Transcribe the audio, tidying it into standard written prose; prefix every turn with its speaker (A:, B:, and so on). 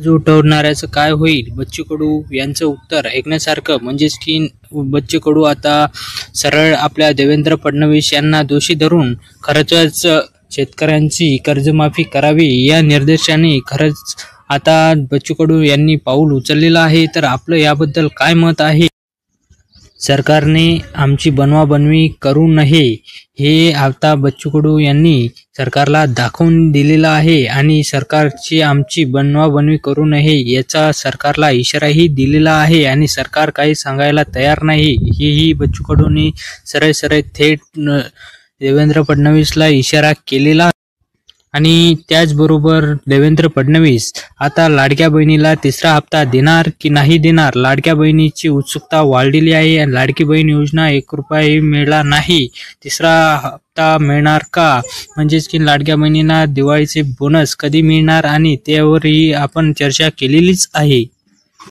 A: उठवणाऱ्याचं काय होईल? बच्चू कडू यांचं उत्तर ऐकण्यासारखं, म्हणजेच की बच्चू कडू आता सरळ आपल्या देवेंद्र फडणवीस यांना दोषी धरून खरंच शेतकऱ्यांची कर्जमाफी करावी या निर्देशाने खरंच आता बच्चू कडू यांनी पाऊल उचललेलं आहे. तर आपलं याबद्दल काय मत आहे? सरकारने आमची बनवाबनवी करू नये हे आता बच्चू कडू यांनी सरकारला दाखवून दिलेलं आहे आणि सरकारची आमची बनवाबनवी करू नये याचा सरकारला इशाराही दिलेला आहे आणि सरकार काही सांगायला तयार नाही हेही बच्चू कडूंनी सरळ थेट देवेंद्र फडणवीसला इशारा केलेला. आणि त्याचबरोबर देवेंद्र फडणवीस आता लाडक्या बहिणीला तिसरा हप्ता देणार की नाही देणार, लाडक्या बहिणीची उत्सुकता वाढलेली आहे. लाडकी बहीण योजना 1 रुपयाही मिळाला नाही, तिसरा हप्ता मिळणार का, म्हणजेच की लाडक्या बहिणींना दिवाळीचे बोनस कधी मिळणार आणि त्यावरही आपण चर्चा केलेलीच आहे.